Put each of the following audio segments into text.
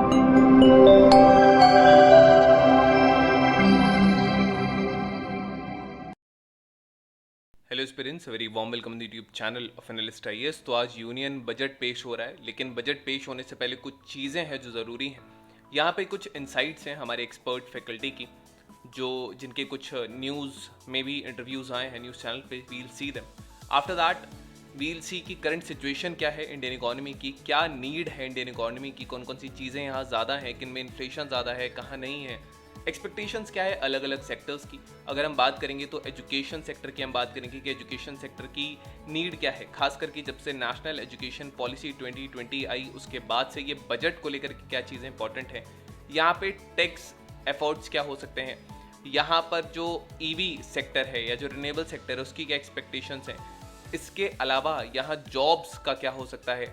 Hello aspirants, very warm welcome the YouTube channel of analyst IAS. तो आज union budget पेश हो रहा है, लेकिन बजट पेश होने से पहले कुछ चीज़ें हैं जो ज़रूरी हैं। यहाँ पे कुछ इंसाइट्स हैं हमारे एक्सपर्ट फैकल्टी की, जो जिनके कुछ न्यूज़ में भी इंटरव्यूज़ आए हैं न्यूज़ चैनल पे। We'll see them. After that we'll see की करंट सिचुएशन क्या है इंडियन इकोनॉमी की, क्या नीड है इंडियन इकोनॉमी की, कौन कौन सी चीज़ें यहाँ ज़्यादा हैं, किन में इन्फ्लेशन ज़्यादा है, कहाँ नहीं है, एक्सपेक्टेशंस क्या है अलग अलग सेक्टर्स की। अगर हम बात करेंगे तो एजुकेशन सेक्टर की हम बात करेंगे कि एजुकेशन सेक्टर की नीड क्या है, खास करके जब से नेशनल एजुकेशन पॉलिसी 2020 आई उसके बाद से ये बजट को लेकर के क्या चीज़ें इंपॉर्टेंट हैं। यहाँ पे टैक्स एफर्ट्स क्या हो सकते हैं, यहाँ पर जो ईवी सेक्टर है या जो रिन्यूएबल सेक्टर है उसकी क्या एक्सपेक्टेशंस हैं। इसके अलावा यहाँ जॉब्स का क्या हो सकता है,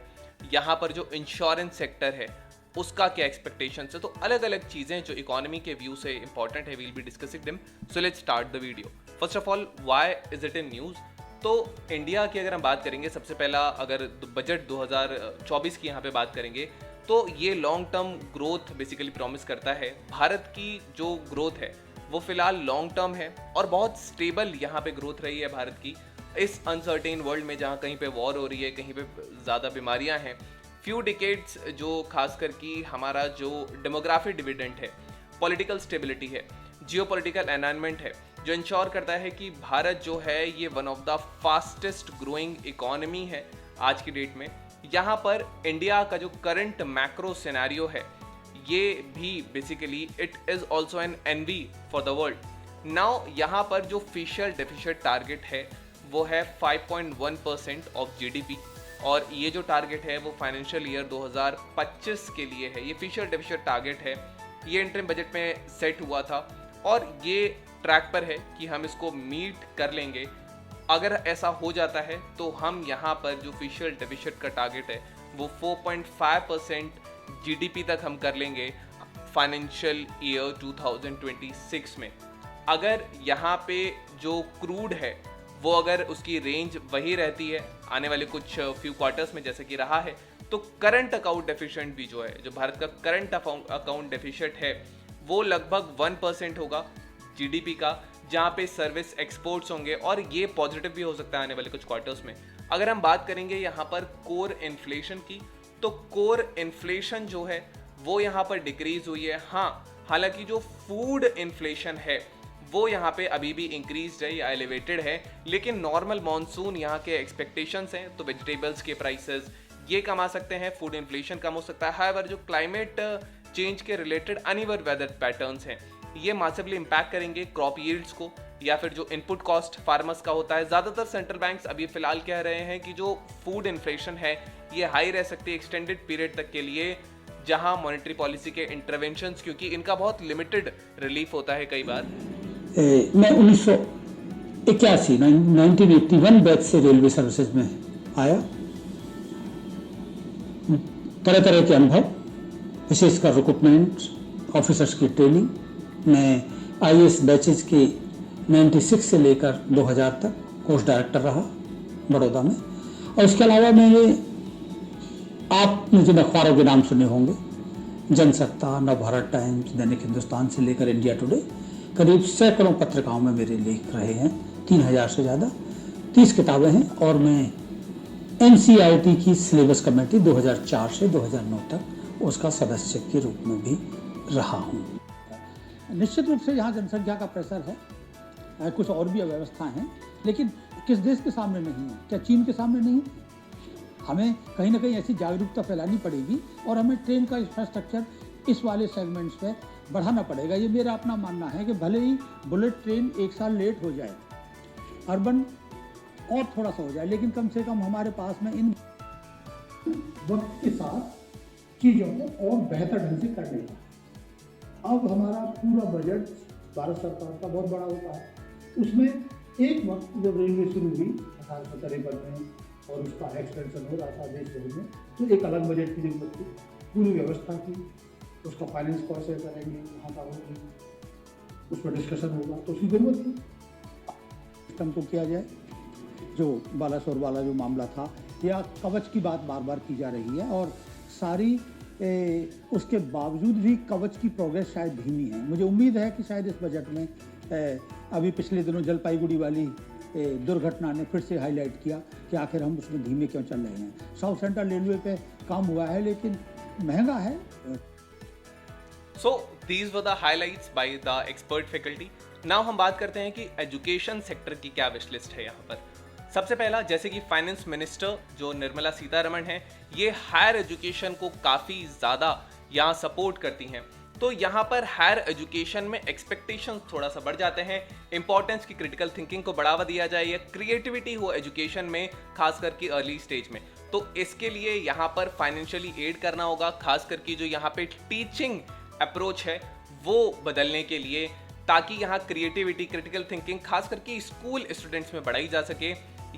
यहाँ पर जो इंश्योरेंस सेक्टर है उसका क्या एक्सपेक्टेशन है। तो अलग अलग चीज़ें जो इकोनॉमी के व्यू से इंपॉर्टेंट है, we'll be discussing them. So let's start the video. First of all, why is it in news. तो इंडिया की अगर हम बात करेंगे, सबसे पहला अगर बजट 2024 की यहाँ पे बात करेंगे तो ये long term growth basically promise करता है। भारत की जो ग्रोथ है वो फिलहाल लॉन्ग टर्म है और बहुत स्टेबल यहाँ पे ग्रोथ रही है भारत की इस अनसर्टेन वर्ल्ड में, जहाँ कहीं पे वॉर हो रही है, कहीं पे ज़्यादा बीमारियाँ हैं। फ्यू डिकेड्स जो खासकर कि हमारा जो डेमोग्राफिक डिविडेंड है, पॉलिटिकल स्टेबिलिटी है, जियोपॉलिटिकल एनवायरनमेंट है, जो इंश्योर करता है कि भारत जो है ये one of the fastest growing economy है आज की डेट में। यहाँ पर इंडिया का जो करंट मैक्रो सिनेरियो है ये भी basically it is also an envy for the world. Now यहाँ पर जो फिशल डेफिसिट टारगेट है वो है 5.1% ऑफ जीडीपी, और ये जो टारगेट है वो फाइनेंशियल ईयर 2025 के लिए है। ये फिशल डेफिसिट टारगेट है, ये इंटरिम बजट में सेट हुआ था और ये ट्रैक पर है कि हम इसको मीट कर लेंगे। अगर ऐसा हो जाता है तो हम यहाँ पर जो फिशल डेफिसिट का टारगेट है वो 4.5% जीडीपी तक हम कर लेंगे फाइनेंशियल ईयर 2026 में। अगर यहाँ पे जो क्रूड है वो अगर उसकी रेंज वही रहती है आने वाले कुछ फ्यू क्वार्टर्स में जैसे कि रहा है, तो करंट अकाउंट डेफिशिएंट भी जो है, जो भारत का करंट अकाउंट डेफिशिएंट है वो लगभग 1% होगा जीडीपी का, जहाँ पे सर्विस एक्सपोर्ट्स होंगे और ये पॉजिटिव भी हो सकता है आने वाले कुछ क्वार्टर्स में। अगर हम बात करेंगे यहाँ पर कोर इन्फ्लेशन की, तो कोर इन्फ्लेशन जो है वो यहाँ पर डिक्रीज हुई है। हाँ, हालांकि जो फूड इन्फ्लेशन है वो यहाँ पे अभी भी इंक्रीज है या एलिवेटेड है, लेकिन नॉर्मल मॉनसून यहाँ के एक्सपेक्टेशंस हैं तो वेजिटेबल्स के प्राइसेस ये कम आ सकते हैं, फूड इन्फ्लेशन कम हो सकता है। हाउएवर जो क्लाइमेट चेंज के रिलेटेड अनइवन वेदर पैटर्न्स हैं ये मासिवली इम्पैक्ट करेंगे क्रॉप यील्ड्स को, या फिर जो इनपुट कॉस्ट फार्मर्स का होता है। ज़्यादातर सेंट्रल बैंक्स अभी फिलहाल कह रहे हैं कि जो फूड इन्फ्लेशन है ये हाई रह सकती है एक्सटेंडेड पीरियड तक के लिए, जहाँ मॉनेटरी पॉलिसी के इंटरवेंशंस, क्योंकि इनका बहुत लिमिटेड रिलीफ होता है कई बार। मैं 1981 1981 बैच से रेलवे सर्विसेज में आया। तरह तरह के अनुभव, विशेषकर रिक्रूटमेंट ऑफिसर्स की ट्रेनिंग। मैं आईएएस बैचेज की 96 से लेकर 2000 तक कोर्स डायरेक्टर रहा बड़ौदा में। और इसके अलावा मैंने, आपने जिन अखबारों के नाम सुने होंगे, जनसत्ता, नवभारत टाइम्स, दैनिक हिंदुस्तान से लेकर इंडिया टुडे, करीब सैकड़ों पत्रिकाओं में मेरे लेख रहे हैं, 3000 से ज़्यादा, 30 किताबें हैं। और मैं एनसीईआरटी की सिलेबस कमेटी 2004 से 2009 तक उसका सदस्य के रूप में भी रहा हूँ। निश्चित रूप से यहाँ जनसंख्या का प्रेशर है, कुछ और भी अव्यवस्था हैं, लेकिन किस देश के सामने नहीं है? क्या चीन के सामने नहीं? हमें कहीं ना कहीं ऐसी जागरूकता फैलानी पड़ेगी और हमें ट्रेन का इंफ्रास्ट्रक्चर इस वाले सेगमेंट्स पे बढ़ाना पड़ेगा। ये मेरा अपना मानना है कि भले ही बुलेट ट्रेन 1 साल लेट हो जाए, अर्बन और थोड़ा सा हो जाए, लेकिन कम से कम हमारे पास में इन वक्त के साथ चीज़ों को और बेहतर ढंग से करने का। अब हमारा पूरा बजट भारत सरकार का बहुत बड़ा होता है, उसमें एक वक्त जब रेलवे शुरू हुई 1853 में और उसका एक्सटेंशन हो रहा था देश भर में, तो एक अलग बजट की जरूरत थी, पूरी व्यवस्था की, उसका फाइनेंस कैसे करेंगे, कहाँ का होगी, उस पर डिस्कशन होगा, तो उसकी जरूरत थी। सिस्टम को किया जाए, जो बालासोर वाला जो मामला था, या कवच की बात बार बार की जा रही है, और सारी उसके बावजूद भी कवच की प्रोग्रेस शायद धीमी है। मुझे उम्मीद है कि शायद इस बजट में अभी पिछले दिनों जलपाईगुड़ी वाली दुर्घटना ने फिर से हाईलाइट किया कि आखिर हम उसमें धीमे क्यों चल रहे हैं। साउथ सेंट्रल रेलवे पे काम हुआ है लेकिन महंगा है। So these were the highlights by the expert faculty. Now हम बात करते हैं कि एजुकेशन सेक्टर की क्या विश लिस्ट है यहाँ पर। सबसे पहला, जैसे कि फाइनेंस मिनिस्टर जो निर्मला सीतारमण हैं, ये हायर एजुकेशन को काफ़ी ज़्यादा यहाँ सपोर्ट करती हैं। तो यहाँ पर हायर एजुकेशन में एक्सपेक्टेशंस थोड़ा सा बढ़ जाते हैं। इंपॉर्टेंस की क्रिटिकल थिंकिंग को बढ़ावा दिया जाए या क्रिएटिविटी हो एजुकेशन में, खास करके अर्ली स्टेज में। तो इसके लिए यहाँ पर फाइनेंशियली एड करना होगा, खास करके जो यहाँ पे टीचिंग अप्रोच है वो बदलने के लिए, ताकि यहाँ क्रिएटिविटी, क्रिटिकल थिंकिंग खास करके स्कूल स्टूडेंट्स में बढ़ाई जा सके।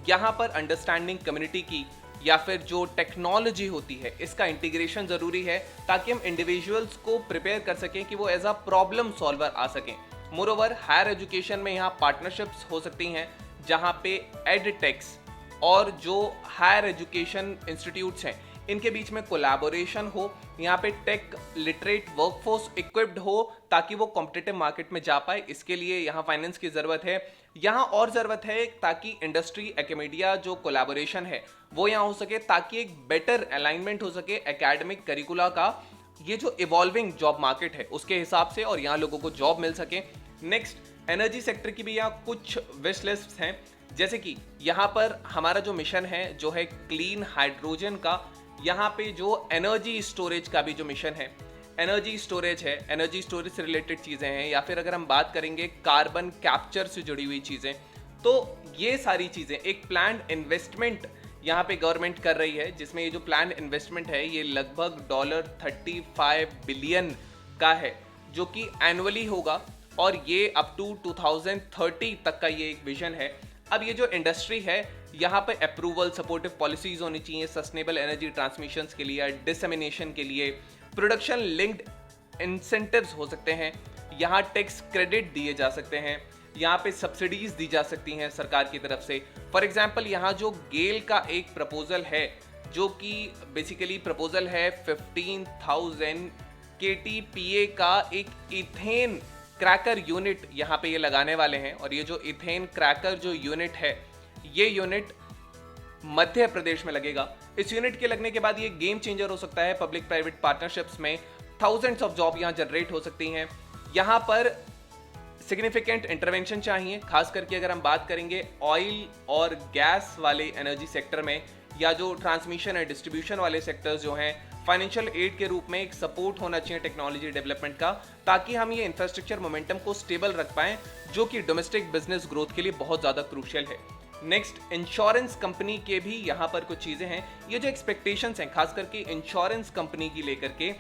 यहाँ पर अंडरस्टैंडिंग कम्युनिटी की या फिर जो टेक्नोलॉजी होती है इसका इंटीग्रेशन जरूरी है, ताकि हम इंडिविजुअल्स को प्रिपेयर कर सकें कि वो एज अ प्रॉब्लम सॉल्वर आ सकें। मोरोवर हायर एजुकेशन में यहाँ पार्टनरशिप्स हो सकती हैं, जहाँ पे एडटेक्स और जो हायर एजुकेशन इंस्टीट्यूट्स हैं इनके बीच में कोलैबोरेशन हो, यहाँ पे टेक लिटरेट वर्कफोर्स इक्विप्ड हो ताकि वो कॉम्पिटिटिव मार्केट में जा पाए। इसके लिए यहाँ फाइनेंस की ज़रूरत है। यहाँ और ज़रूरत है ताकि इंडस्ट्री एकेडमिया जो कोलैबोरेशन है वो यहाँ हो सके, ताकि एक बेटर अलाइनमेंट हो सके एकेडमिक करिकुला का, ये जो इवॉल्विंग जॉब मार्केट है उसके हिसाब से, और यहाँ लोगों को जॉब मिल सके। नेक्स्ट, एनर्जी सेक्टर की भी यहाँ कुछ विश लिस्ट हैं, जैसे कि यहाँ पर हमारा जो मिशन है जो है क्लीन हाइड्रोजन का, यहाँ पे जो एनर्जी स्टोरेज का भी जो मिशन है, एनर्जी स्टोरेज है, एनर्जी स्टोरेज से रिलेटेड चीज़ें हैं, या फिर अगर हम बात करेंगे कार्बन कैप्चर से जुड़ी हुई चीज़ें, तो ये सारी चीज़ें एक प्लान इन्वेस्टमेंट यहाँ पे गवर्नमेंट कर रही है, जिसमें ये जो प्लान इन्वेस्टमेंट है ये लगभग $35 बिलियन का है, जो कि एनुअली होगा, और ये अप टू 2030 तक का ये एक विजन है। अब ये जो इंडस्ट्री है यहाँ पे अप्रूवल, सपोर्टिव पॉलिसीज होनी चाहिए सस्टेनेबल एनर्जी ट्रांसमिशन के लिए, डिसमिनेशन के लिए, प्रोडक्शन लिंक्ड इंसेंटिव्स हो सकते हैं, यहाँ टैक्स क्रेडिट दिए जा सकते हैं, यहाँ पे सब्सिडीज दी जा सकती हैं सरकार की तरफ से। फॉर एग्जांपल यहाँ जो गेल का एक प्रपोजल है, जो कि बेसिकली प्रपोजल है 15,000 KTPA का एक इथेन क्रैकर यूनिट यहाँ पे ये लगाने वाले हैं। और ये जो इथेन क्रैकर जो यूनिट है, ये यूनिट मध्य प्रदेश में लगेगा। इस यूनिट के लगने के बाद ये गेम चेंजर हो सकता है पब्लिक प्राइवेट पार्टनरशिप्स में। थाउजेंड्स ऑफ जॉब यहाँ जनरेट हो सकती हैं। यहाँ पर सिग्निफिकेंट इंटरवेंशन चाहिए, खास करके अगर हम बात करेंगे ऑयल और गैस वाले एनर्जी सेक्टर में, या जो ट्रांसमिशन और डिस्ट्रीब्यूशन वाले सेक्टर्स जो हैं, फाइनेंशियल एड के रूप में एक सपोर्ट होना चाहिए टेक्नोलॉजी डेवलपमेंट का, ताकि हम ये इंफ्रास्ट्रक्चर मोमेंटम को स्टेबल रख पाएं, जो कि डोमेस्टिक बिजनेस ग्रोथ के लिए बहुत ज़्यादा क्रूशियल है। नेक्स्ट, इंश्योरेंस कंपनी के भी यहाँ पर कुछ चीज़ें हैं। ये जो एक्सपेक्टेशंस हैं खास करके इंश्योरेंस कंपनी की लेकर के,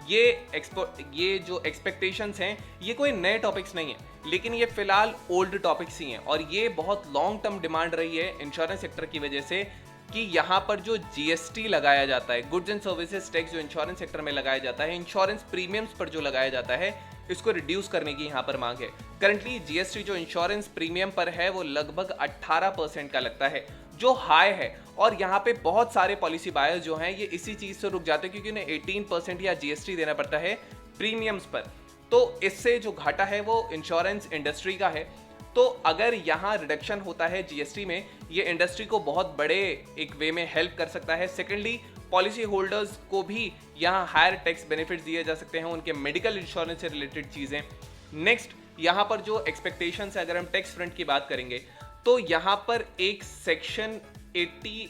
ये जो एक्सपेक्टेशंस हैं ये कोई नए टॉपिक्स नहीं है, लेकिन ये फिलहाल ओल्ड टॉपिक्स ही हैं, और ये बहुत लॉन्ग टर्म डिमांड रही है इंश्योरेंस सेक्टर की वजह से, कि यहाँ पर जो जीएसटी लगाया जाता है, गुड्स एंड सर्विसेज टैक्स जो इंश्योरेंस सेक्टर में लगाया जाता है, इंश्योरेंस प्रीमियम्स पर जो लगाया जाता है, इसको रिड्यूस करने की यहाँ पर मांग है। करंटली जीएसटी जो इंश्योरेंस प्रीमियम पर है वो लगभग 18% का लगता है, जो हाई है, और यहाँ पे बहुत सारे पॉलिसी बायर्स जो हैं ये इसी चीज़ से रुक जाते हैं, क्योंकि उन्हें 18% या जीएसटी देना पड़ता है प्रीमियम्स पर। तो इससे जो घाटा है वो इंश्योरेंस इंडस्ट्री का है। तो अगर यहाँ रिडक्शन होता है जीएसटी में, ये इंडस्ट्री को बहुत बड़े एक वे में हेल्प कर सकता है। सेकेंडली, पॉलिसी होल्डर्स को भी यहाँ हायर टैक्स बेनिफिट्स दिए जा सकते हैं, उनके मेडिकल इंश्योरेंस से रिलेटेड चीज़ें। नेक्स्ट, यहाँ पर जो एक्सपेक्टेशंस है, अगर हम टैक्स फ्रंट की बात करेंगे, तो यहाँ पर एक सेक्शन 80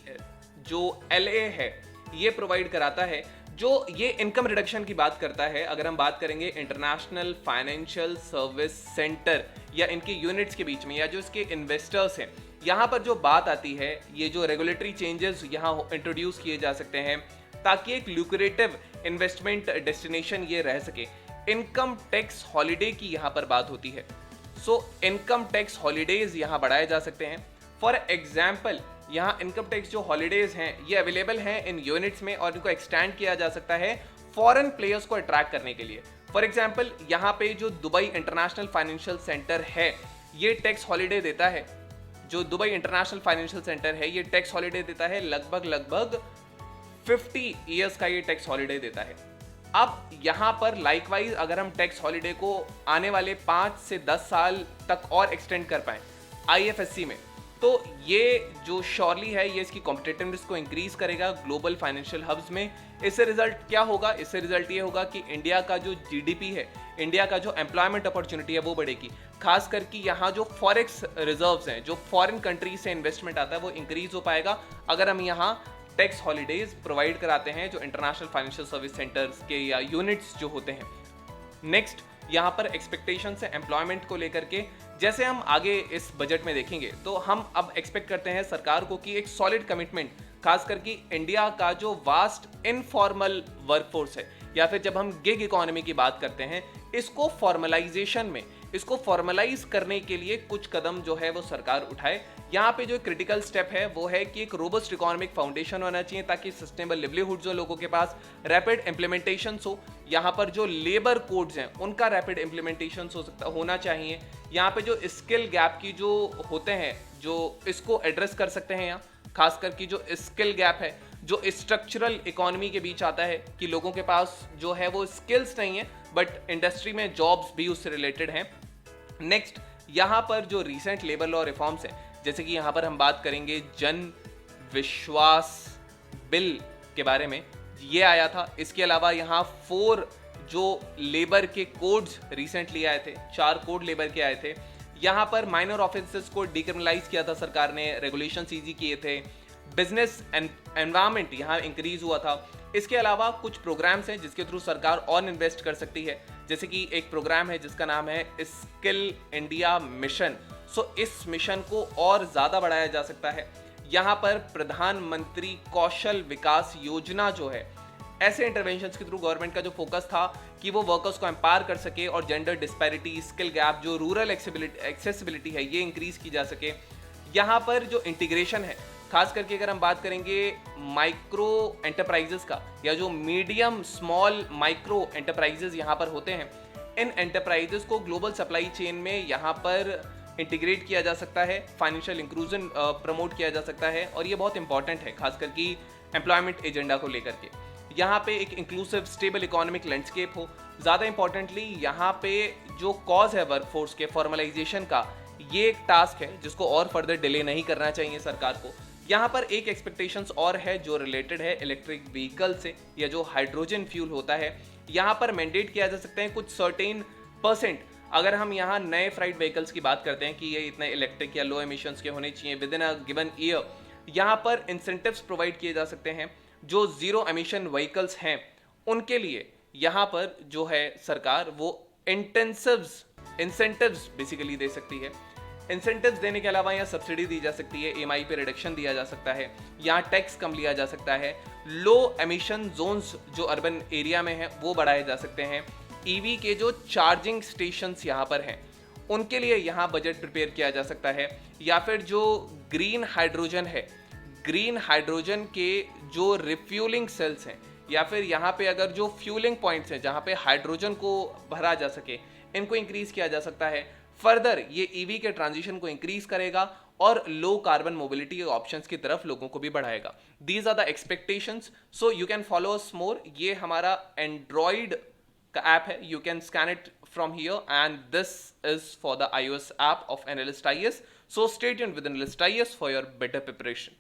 जो LA है ये प्रोवाइड कराता है, जो ये इनकम रिडक्शन की बात करता है। अगर हम बात करेंगे इंटरनेशनल फाइनेंशियल सर्विस सेंटर या इनके यूनिट्स के बीच में, या जो इसके इन्वेस्टर्स हैं, यहाँ पर जो बात आती है, ये जो रेगुलेटरी चेंजेस यहाँ इंट्रोड्यूस किए जा सकते हैं, ताकि एक ल्यूक्रेटिव इन्वेस्टमेंट डेस्टिनेशन ये रह सके। इनकम टैक्स हॉलीडे की यहाँ पर बात होती है, सो इनकम टैक्स हॉलीडेज यहाँ बढ़ाए जा सकते हैं। फॉर एग्जाम्पल, यहाँ इनकम टैक्स जो हॉलीडेज हैं ये अवेलेबल हैं इन यूनिट्स में, और इनको एक्सटेंड किया जा सकता है फॉरेन प्लेयर्स को अट्रैक्ट करने के लिए। फॉर एग्जाम्पल, यहाँ पे जो दुबई इंटरनेशनल फाइनेंशियल सेंटर है ये टैक्स हॉलीडे देता है। जो दुबई इंटरनेशनल फाइनेंशियल सेंटर है ये टैक्स हॉलीडे देता है, लगभग 50 ईयर्स का ये टैक्स हॉलीडे देता है। अब यहाँ पर लाइकवाइज अगर हम टैक्स हॉलिडे को आने वाले 5 से 10 साल तक और एक्सटेंड कर पाएं आईएफएससी में, तो ये जो श्योरली है ये इसकी कॉम्पिटिटिवनेस को इंक्रीज करेगा ग्लोबल फाइनेंशियल हब्स में। इससे रिजल्ट क्या होगा? इससे रिजल्ट ये होगा कि इंडिया का जो जीडीपी है, इंडिया का जो एम्प्लॉयमेंट अपॉर्चुनिटी है वो बढ़ेगी। खास करके यहाँ जो फॉरेक्स रिजर्व्स हैं, जो फॉरेन कंट्रीज से इन्वेस्टमेंट आता है वो इंक्रीज हो पाएगा अगर हम यहाँ टैक्स हॉलीडेज प्रोवाइड कराते हैं जो इंटरनेशनल फाइनेंशियल सर्विस सेंटर्स के या यूनिट्स जो होते हैं। नेक्स्ट, यहाँ पर एक्सपेक्टेशन है एम्प्लॉयमेंट को लेकर के, जैसे हम आगे इस बजट में देखेंगे तो हम अब एक्सपेक्ट करते हैं सरकार को कि एक सॉलिड कमिटमेंट, खास करके इंडिया का जो वास्ट इनफॉर्मल वर्कफोर्स है या फिर जब हम गिग इकोनॉमी की बात करते हैं, इसको फॉर्मलाइजेशन में, इसको फॉर्मलाइज करने के लिए कुछ कदम जो है वो सरकार उठाए। यहाँ पे जो क्रिटिकल स्टेप है वो है कि एक रोबस्ट इकोनॉमिक फाउंडेशन होना चाहिए ताकि सस्टेनेबल लिवलीहुड जो लोगों के पास रैपिड इम्प्लीमेंटेशन हो। यहाँ पर जो लेबर कोड्स हैं उनका रैपिड इम्प्लीमेंटेशन होना चाहिए। यहाँ पे जो स्किल गैप की जो होते हैं जो इसको एड्रेस कर सकते हैं, यहाँ खास करके जो स्किल गैप है जो स्ट्रक्चरल इकोनॉमी के बीच आता है कि लोगों के पास जो है वो स्किल्स नहीं है बट इंडस्ट्री में जॉब्स भी उससे रिलेटेड हैं। नेक्स्ट, यहाँ पर जो रिसेंट लेबर लॉ रिफॉर्म्स हैं, जैसे कि यहाँ पर हम बात करेंगे जन विश्वास बिल के बारे में, ये आया था। इसके अलावा यहाँ 4 जो लेबर के कोड्स रिसेंटली आए थे, 4 कोड लेबर के आए थे। यहाँ पर माइनर ऑफेंसेस को डिक्रिमिनलाइज किया था सरकार ने, रेगुलेशन ईजी किए थे, बिजनेस एनवायरनमेंट यहाँ इंक्रीज हुआ था। इसके अलावा कुछ प्रोग्राम्स हैं जिसके थ्रू सरकार और इन्वेस्ट कर सकती है, जैसे कि एक प्रोग्राम है जिसका नाम है स्किल इंडिया मिशन। सो इस मिशन को और ज़्यादा बढ़ाया जा सकता है। यहाँ पर प्रधानमंत्री कौशल विकास योजना जो है, ऐसे इंटरवेंशंस के थ्रू गवर्नमेंट का जो फोकस था कि वो वर्कर्स को एम्पावर कर सके और जेंडर डिस्पैरिटी, स्किल गैप, जो रूरल एक्सेसिबिलिटी है ये इंक्रीज की जा सके। यहाँ पर जो इंटीग्रेशन है, खास करके अगर हम बात करेंगे माइक्रो एंटरप्राइजेस का या जो मीडियम स्मॉल माइक्रो एंटरप्राइजेस यहाँ पर होते हैं, इन एंटरप्राइजेस को ग्लोबल सप्लाई चेन में यहाँ पर इंटीग्रेट किया जा सकता है, फाइनेंशियल इंक्लूजन प्रमोट किया जा सकता है और ये बहुत इंपॉर्टेंट है खास करके एम्प्लॉयमेंट एजेंडा को लेकर के। यहाँ पे एक इंक्लूसिव स्टेबल इकोनॉमिक लैंडस्केप हो। ज़्यादा इंपॉर्टेंटली यहाँ पे जो कॉज है वर्कफोर्स के फॉर्मलाइजेशन का, ये एक टास्क है जिसको और फर्दर डिले नहीं करना चाहिए सरकार को। यहाँ पर एक एक्सपेक्टेशंस और है जो रिलेटेड है इलेक्ट्रिक व्हीकल से या जो हाइड्रोजन फ्यूल होता है। यहाँ पर मैंडेट किया जा सकता है कुछ सर्टेन परसेंट, अगर हम यहाँ नए फ्राइट व्हीकल्स की बात करते हैं कि ये इतने इलेक्ट्रिक या लो एमिशंस के होने चाहिए with in a given year, यहाँ पर इंसेंटिव्स प्रोवाइड किए जा सकते हैं। जो जीरो एमिशन व्हीकल्स हैं उनके लिए यहाँ पर जो है सरकार वो इंसेंटिव्स बेसिकली दे सकती है। इंसेंटिव्स देने के अलावा यहाँ सब्सिडी दी जा सकती है, EMI पे रिडक्शन दिया जा सकता है, यहाँ टैक्स कम लिया जा सकता है, लो एमिशन जोन्स जो अर्बन एरिया में हैं वो बढ़ाए जा सकते हैं, EV के जो चार्जिंग स्टेशंस यहाँ पर हैं उनके लिए यहाँ बजट प्रिपेयर किया जा सकता है, या फिर जो ग्रीन हाइड्रोजन है, ग्रीन हाइड्रोजन के जो रिफ्यूलिंग सेल्स हैं या फिर यहाँ पे अगर जो फ्यूलिंग पॉइंट्स हैं जहाँ पे हाइड्रोजन को भरा जा सके, इनको इंक्रीज किया जा सकता है। फर्दर ये ईवी के ट्रांजिशन को इंक्रीज करेगा और लो कार्बन मोबिलिटी के ऑप्शंस की तरफ लोगों को भी बढ़ाएगा। These are the expectations, so you can follow us more. ये हमारा एंड्रॉइड का ऐप है, you can scan it from here, and this is for the iOS app of Analyst IS. So stay tuned with Analyst IS for your better preparation.